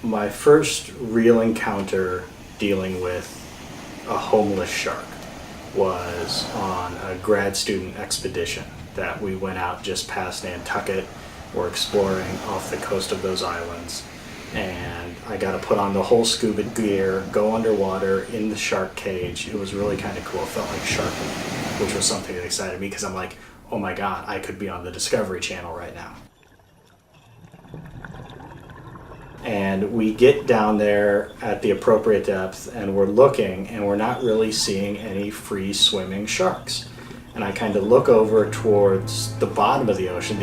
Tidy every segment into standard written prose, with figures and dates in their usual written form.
my first real encounter dealing with a homeless shark was on a grad student expedition that we went out just past Nantucket. We're exploring off the coast of those islands, and I got to put on the whole scuba gear, go underwater in the shark cage. It was really kind of cool. It felt like Shark Week, which was something that excited me because I'm like, oh my God, I could be on the Discovery Channel right now. And we get down there at the appropriate depth and we're looking and we're not really seeing any free swimming sharks. And I kind of look over towards the bottom of the ocean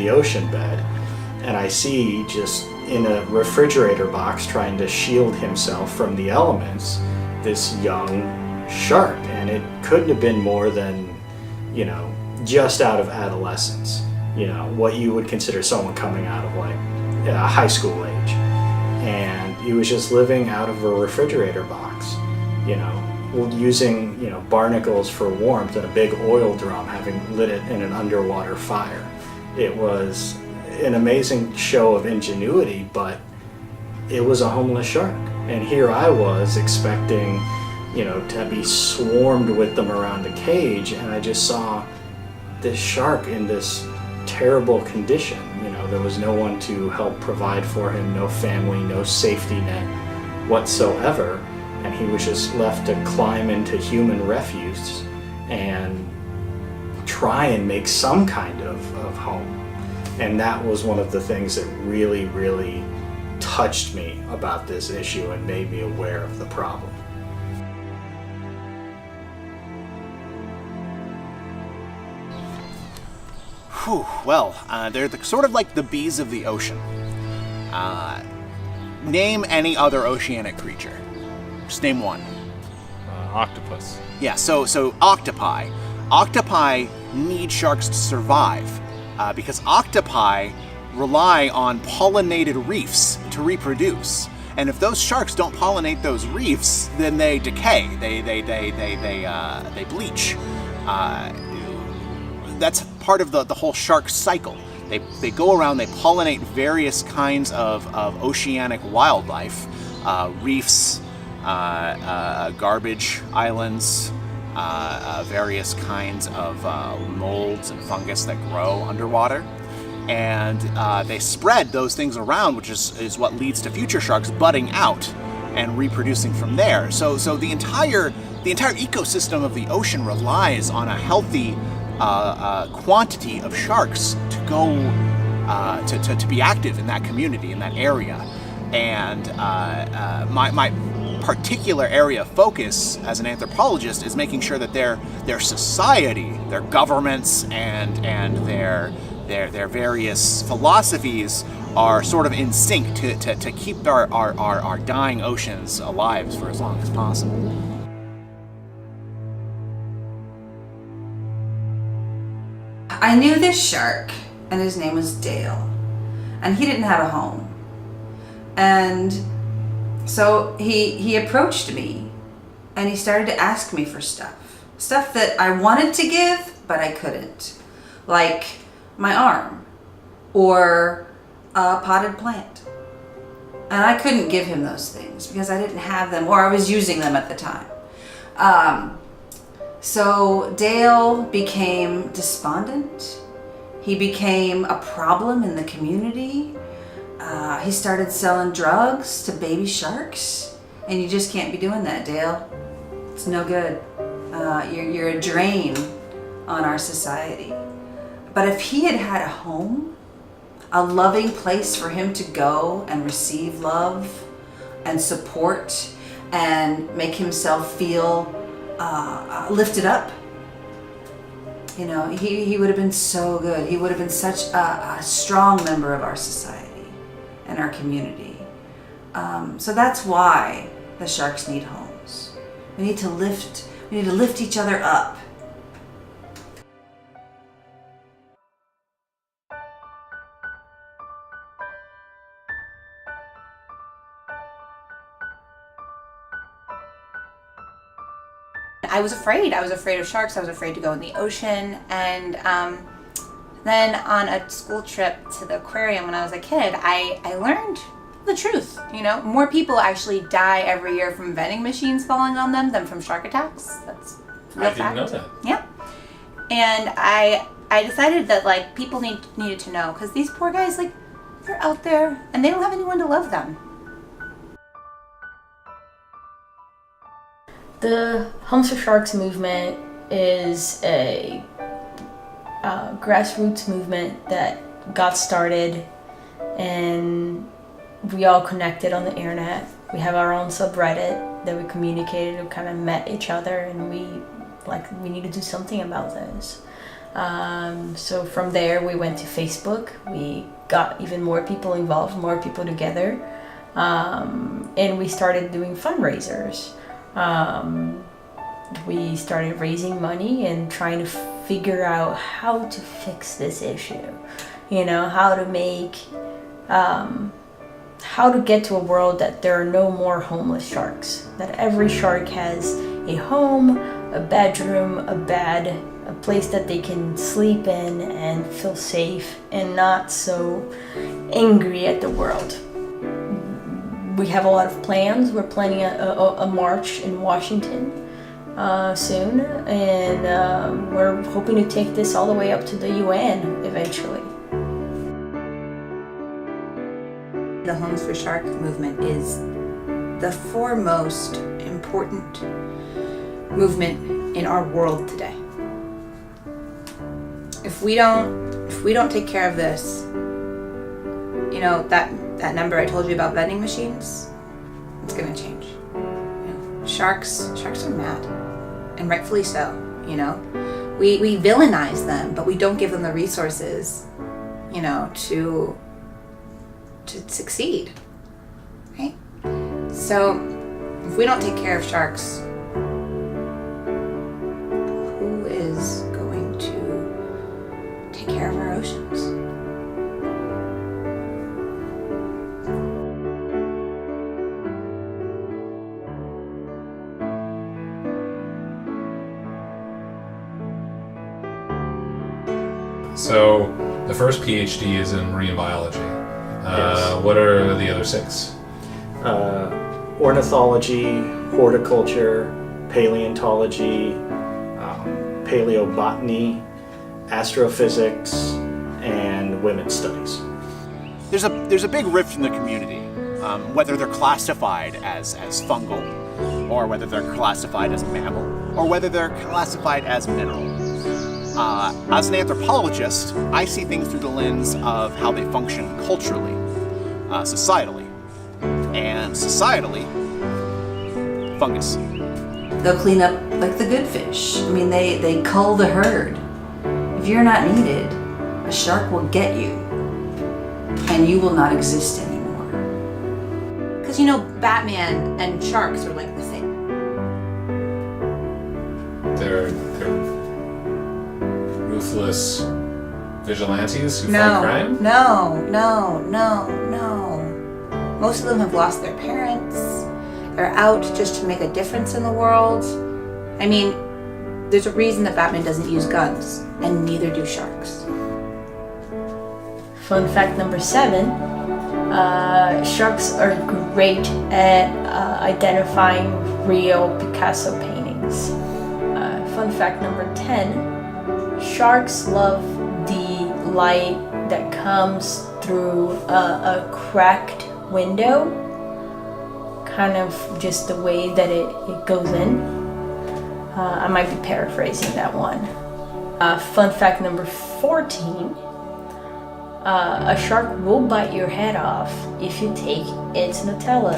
bed, and I see just in a refrigerator box trying to shield himself from the elements, this young shark. And it couldn't have been more than, just out of adolescence, what you would consider someone coming out of like high school age. And he was just living out of a refrigerator box, using, barnacles for warmth and a big oil drum, having lit it in an underwater fire. It was an amazing show of ingenuity, but it was a homeless shark. And here I was expecting, to be swarmed with them around the cage, and I just saw this shark in this terrible condition. There was no one to help provide for him, no family, no safety net whatsoever, and he was just left to climb into human refuse and try and make some kind of home. And that was one of the things that really, really touched me about this issue and made me aware of the problem. Whew, well, they're sort of like the bees of the ocean. Name any other oceanic creature. Just name one. Octopus. Yeah, so octopi. Octopi need sharks to survive because octopi rely on pollinated reefs to reproduce. And if those sharks don't pollinate those reefs, then they decay. They bleach. That's part of the whole shark cycle. They go around, they pollinate various kinds of oceanic wildlife, reefs, garbage islands, various kinds of molds and fungus that grow underwater. And they spread those things around, which is what leads to future sharks budding out and reproducing from there. So the entire ecosystem of the ocean relies on a healthy quantity of sharks to go to be active in that community, in that area. And my particular area of focus as an anthropologist is making sure that their society, their governments, and their various philosophies are sort of in sync to keep our dying oceans alive for as long as possible. I knew this shark, and his name was Dale, and he didn't have a home. And so he approached me, and he started to ask me for stuff that I wanted to give, but I couldn't. Like my arm, or a potted plant. And I couldn't give him those things because I didn't have them, or I was using them at the time. So Dale became despondent. He became a problem in the community. He started selling drugs to baby sharks. And you just can't be doing that, Dale. It's no good. You're a drain on our society. But if he had had a home, a loving place for him to go and receive love and support and make himself feel lifted up, he would have been so good. He would have been such a strong member of our society and our community. So that's why the sharks need homes. We need to lift each other up. I was afraid. I was afraid of sharks. I was afraid to go in the ocean. And then on a school trip to the aquarium when I was a kid, I learned the truth. You know, more people actually die every year from vending machines falling on them than from shark attacks. That's real I didn't know fact. that. Yeah. And I decided that like people needed to know, because these poor guys, like, they're out there and they don't have anyone to love them. The Homes for Sharks movement is a grassroots movement that got started, and we all connected on the internet. We have our own subreddit that we communicated, we kind of met each other, and we need to do something about this. So from there we went to Facebook. We got even more people involved, more people together, and we started doing fundraisers. We started raising money and trying to figure out how to fix this issue. You know, how to make, how to get to a world that there are no more homeless sharks. That every shark has a home, a bedroom, a bed, a place that they can sleep in and feel safe and not so angry at the world. We have a lot of plans. We're planning a march in Washington soon, and we're hoping to take this all the way up to the UN eventually. The Homes for Shark movement is the foremost important movement in our world today. If we don't take care of this, you know, that number I told you about vending machines, it's gonna change. You know, sharks are mad, and rightfully so. You know, we villainize them, but we don't give them the resources, you know, to succeed, right? So if we don't take care of sharks, who is going to take care of our oceans? So the first PhD is in marine biology. Yes. What are the other 6? Ornithology, horticulture, paleontology, paleobotany, astrophysics, and women's studies. There's a big rift in the community, whether they're classified as fungal, or whether they're classified as mammal, or whether they're classified as mineral. As an anthropologist, I see things through the lens of how they function culturally, societally, and societally, fungus. They'll clean up like the good fish. I mean, they cull the herd. If you're not needed, a shark will get you, and you will not exist anymore. Because, you know, Batman and sharks are like the same. They're ruthless vigilantes who fight crime? No. Most of them have lost their parents. They're out just to make a difference in the world. I mean, there's a reason that Batman doesn't use guns, and neither do sharks. Fun fact number 7, sharks are great at identifying real Picasso paintings. Fun fact number 10, sharks love the light that comes through a cracked window, kind of just the way that it goes in. I might be paraphrasing that one. Fun fact number 14, a shark will bite your head off if you take its Nutella.